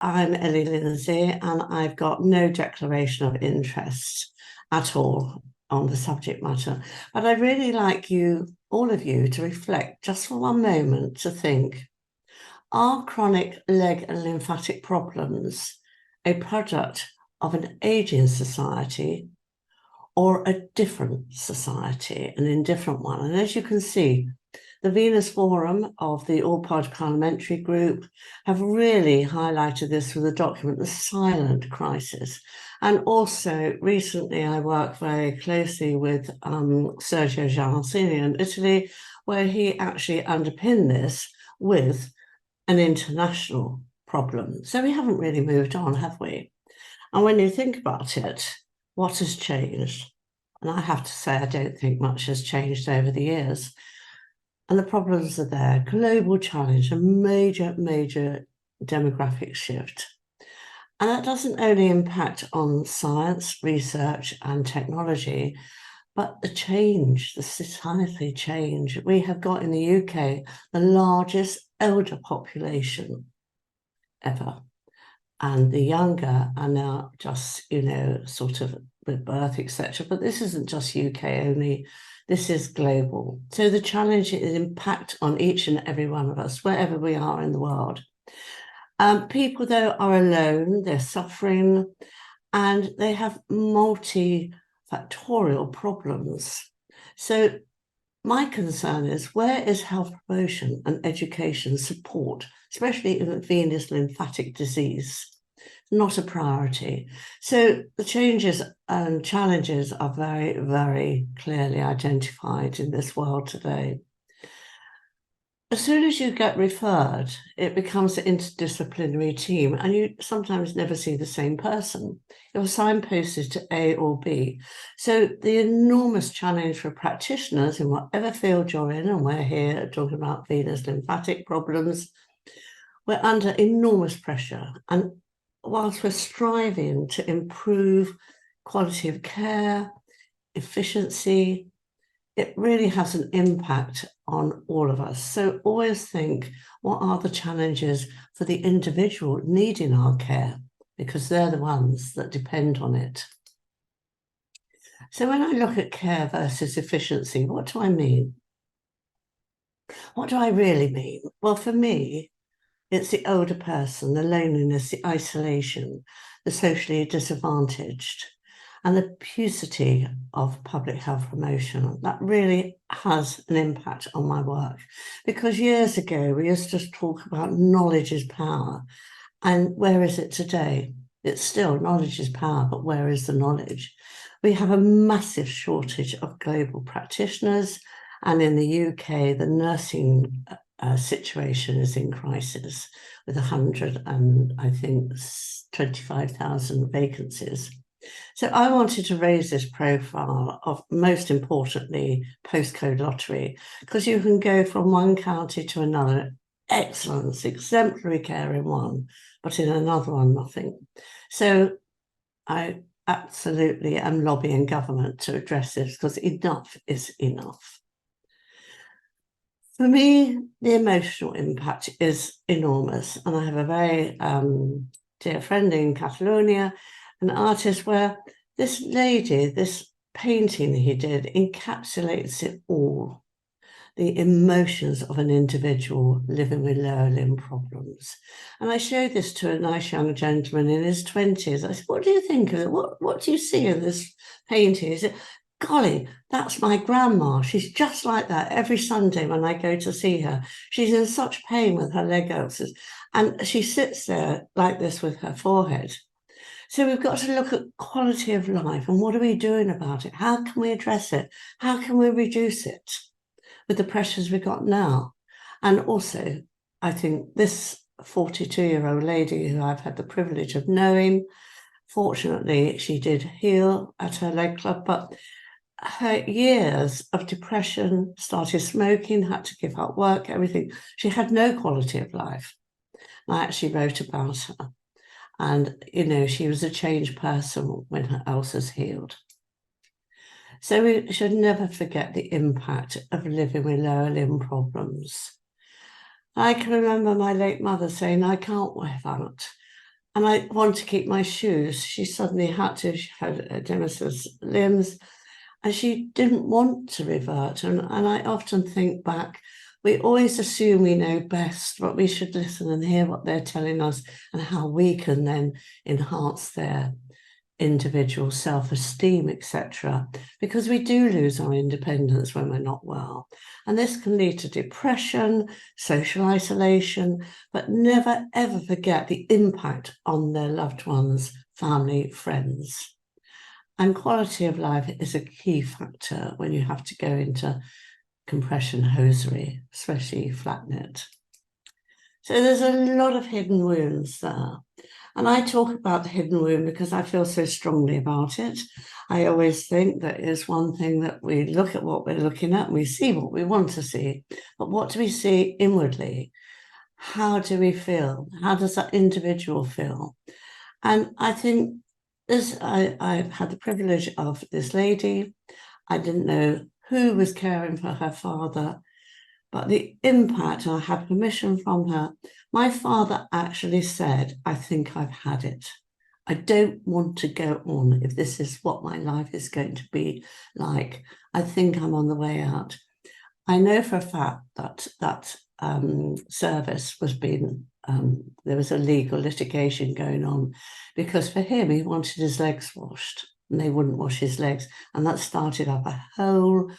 I'm Ellie Lindsay, and I've got no declaration of interest at all on the subject matter. But I'd really like you, all of you, to reflect just for one moment to think, are chronic leg and lymphatic problems a product of an aging society or a different society, an indifferent one? And as you can see, the Venus Forum of the All Pod Parliamentary Group have really highlighted this with the document, The Silent Crisis. And also recently I worked very closely with Sergio Giancini in Italy, where he actually underpinned this with an international problem. So we haven't really moved on, have we? And when you think about it, what has changed? And I have to say, I don't think much has changed over the years. And the problems are there. Global challenge, a major, major demographic shift. And that doesn't only impact on science, research, and technology, but the change, the society change. We have got in the UK the largest elder population ever. And the younger are now just, sort of with birth, etc. But this isn't just UK only. This is global. So the challenge is impact on each and every one of us, wherever we are in the world. People, though, are alone, they're suffering, and they have multifactorial problems. So my concern is, where is health promotion and education support, especially in venous lymphatic disease? Not a priority. So the changes and challenges are very, very clearly identified in this world today. As soon as you get referred, it becomes an interdisciplinary team, and you sometimes never see the same person. You're signposted to A or B. So the enormous challenge for practitioners in whatever field you're in, and we're here talking about venous lymphatic problems, we're under enormous pressure. And whilst we're striving to improve quality of care, efficiency, it really has an impact on all of us. So always think, what are the challenges for the individual needing our care? Because they're the ones that depend on it. So when I look at care versus efficiency, what do I mean? What do I really mean? Well, for me, it's the older person, the loneliness, the isolation, the socially disadvantaged, and the paucity of public health promotion. That really has an impact on my work. Because years ago, we used to talk about knowledge is power. And where is it today? It's still knowledge is power, but where is the knowledge? We have a massive shortage of global practitioners. And in the UK, the nursing situation is in crisis with 100 and I think 25,000 vacancies. So I wanted to raise this profile of, most importantly, postcode lottery, because you can go from one county to another, excellence, exemplary care in one, but in another one, nothing. So I absolutely am lobbying government to address this, because enough is enough. For me, the emotional impact is enormous. And I have a very dear friend in Catalonia, an artist, where this lady, this painting he did, encapsulates it all. The emotions of an individual living with lower limb problems. And I showed this to a nice young gentleman in his 20s. I said, what do you think of it? What do you see in this painting? He said, golly, that's my grandma. She's just like that every Sunday when I go to see her. She's in such pain with her leg ulcers. And she sits there like this with her forehead. So we've got to look at quality of life and what are we doing about it? How can we address it? How can we reduce it with the pressures we've got now? And also, I think this 42-year-old lady who I've had the privilege of knowing, fortunately, she did heal at her leg club, but her years of depression, started smoking, had to give up work, everything. She had no quality of life. I actually wrote about her. And, she was a changed person when her ulcers healed. So we should never forget the impact of living with lower limb problems. I can remember my late mother saying, I can't wear that. and I want to keep my shoes. She suddenly had to, she had edematous limbs, and she didn't want to revert. And I often think back, we always assume we know best, but we should listen and hear what they're telling us and how we can then enhance their individual self-esteem, etc. Because we do lose our independence when we're not well. And this can lead to depression, social isolation, but never ever forget the impact on their loved ones, family, friends. And quality of life is a key factor when you have to go into compression hosiery, especially flat knit. So there's a lot of hidden wounds there. And I talk about the hidden wound because I feel so strongly about it. I always think that it's one thing that we look at what we're looking at, and we see what we want to see. But what do we see inwardly? How do we feel? How does that individual feel? And I think I've had the privilege of this lady. I didn't know who was caring for her father, but the impact, I had permission from her. My father actually said, I think I've had it. I don't want to go on if this is what my life is going to be like. I think I'm on the way out. I know for a fact that that service was being, there was a legal litigation going on because for him, he wanted his legs washed and they wouldn't wash his legs. And that started up a whole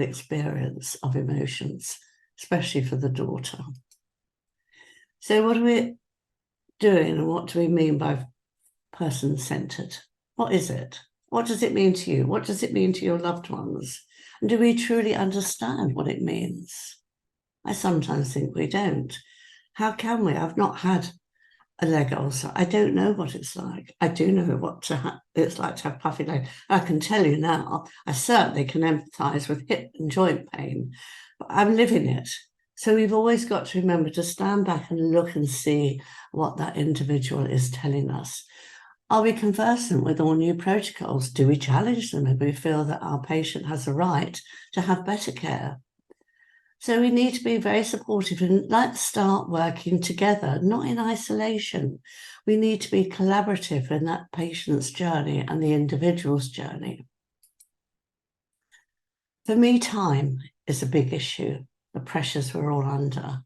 experience of emotions, especially for the daughter. So what are we doing and what do we mean by person-centered? What is it? What does it mean to you? What does it mean to your loved ones? And do we truly understand what it means? I sometimes think we don't. How can we? I've not had a leg ulcer. I don't know what it's like. I do know what it's like to have puffy legs. I can tell you now, I certainly can empathise with hip and joint pain, but I'm living it. So we've always got to remember to stand back and look and see what that individual is telling us. Are we conversant with all new protocols? Do we challenge them if we feel that our patient has a right to have better care? So we need to be very supportive and let's start working together, not in isolation. We need to be collaborative in that patient's journey and the individual's journey. For me, time is a big issue, the pressures we're all under.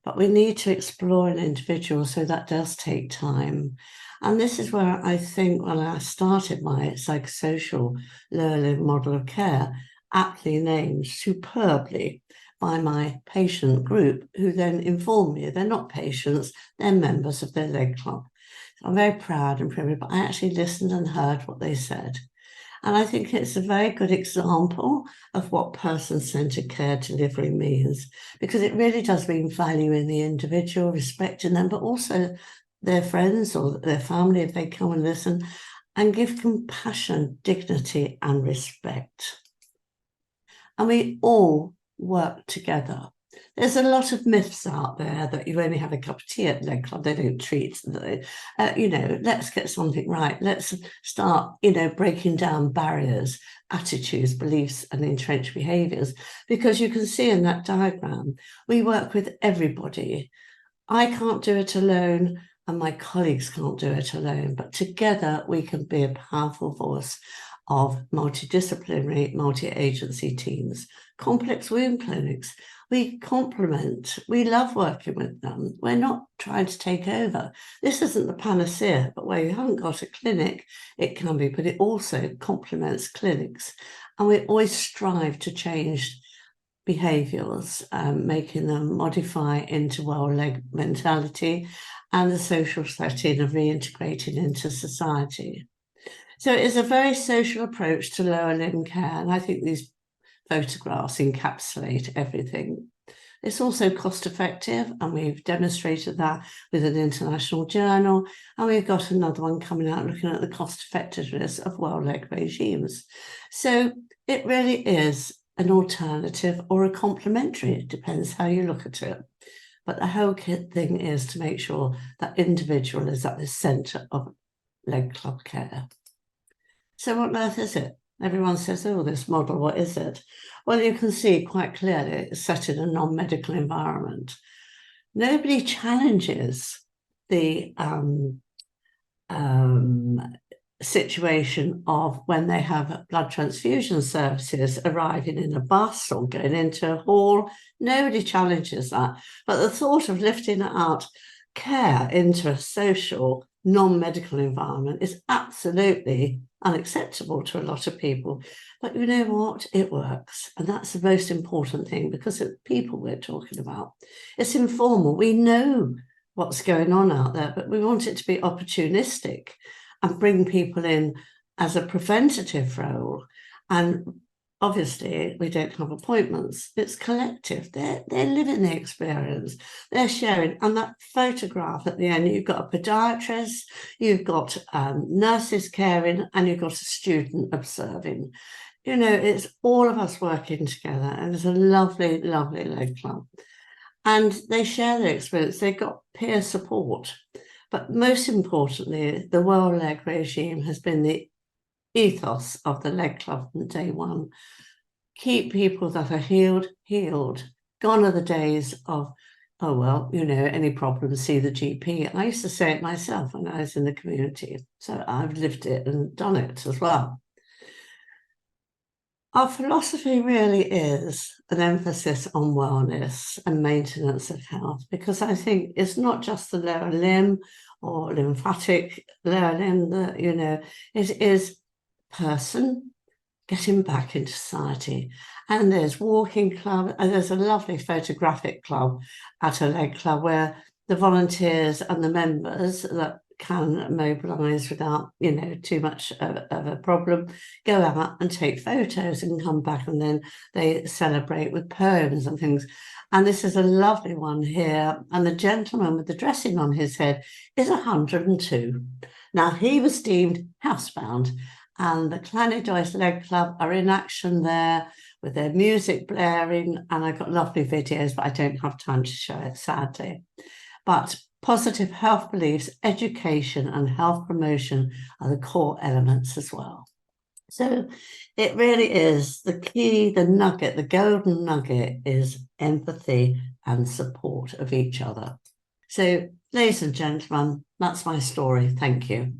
But we need to explore an individual, so that does take time. And this is where I think when I started my psychosocial learning model of care, aptly named superbly by my patient group, who then informed me they're not patients, they're members of their leg club. So I'm very proud and privileged, but I actually listened and heard what they said. And I think it's a very good example of what person-centered care delivery means, because it really does mean valuing the individual, respecting them, but also their friends or their family if they come and listen, and give compassion, dignity, and respect. And we all work together. There's a lot of myths out there that you only have a cup of tea at leg club. They don't treat, let's get something right. Let's start, breaking down barriers, attitudes, beliefs, and entrenched behaviours. Because you can see in that diagram, we work with everybody. I can't do it alone, and my colleagues can't do it alone. But together, we can be a powerful force of multidisciplinary, multi-agency teams, complex wound clinics. We complement, we love working with them. We're not trying to take over. This isn't the panacea, but where you haven't got a clinic, it can be, but it also complements clinics. And we always strive to change behaviours, making them modify into well-leg mentality and the social setting of reintegrating into society. So it's a very social approach to lower limb care, and I think these photographs encapsulate everything. It's also cost effective, and we've demonstrated that with an international journal, and we've got another one coming out looking at the cost effectiveness of well-leg regimes. So it really is an alternative or a complementary, it depends how you look at it. But the whole thing is to make sure that individual is at the centre of leg club care. So what on earth is it? Everyone says, oh, this model, what is it? Well, you can see quite clearly it's set in a non-medical environment. Nobody challenges the situation of when they have blood transfusion services arriving in a bus or going into a hall. Nobody challenges that. But the thought of lifting out care into a social, non-medical environment is absolutely unacceptable to a lot of people. But you know what? It works. And that's the most important thing, because it's people we're talking about. It's informal. We know what's going on out there, but we want it to be opportunistic and bring people in as a preventative role. And obviously, we don't have appointments. It's collective. They're living the experience. They're sharing. And that photograph at the end, you've got a podiatrist, you've got nurses caring, and you've got a student observing. You know, it's all of us working together. And it's a lovely, lovely leg club. And they share their experience. They've got peer support. But most importantly, the World Leg regime has been the ethos of the leg club from day one. Keep people that are healed, healed. Gone are the days of, oh, well, you know, any problems, see the GP. I used to say it myself when I was in the community. So I've lived it and done it as well. Our philosophy really is an emphasis on wellness and maintenance of health, because I think it's not just the lower limb or lymphatic lower limb that, you know, it is person getting back into society. And there's walking club, and there's a lovely photographic club at a leg club where the volunteers and the members that can mobilise without, you know, too much of a problem, go out and take photos and come back, and then they celebrate with poems and things. And this is a lovely one here. And the gentleman with the dressing on his head is 102. Now, he was deemed housebound, and the Clanidois Leg Club are in action there with their music blaring. And I've got lovely videos, but I don't have time to show it, sadly. But positive health beliefs, education, and health promotion are the core elements as well. So it really is the key, the nugget, the golden nugget is empathy and support of each other. So, ladies and gentlemen, that's my story. Thank you.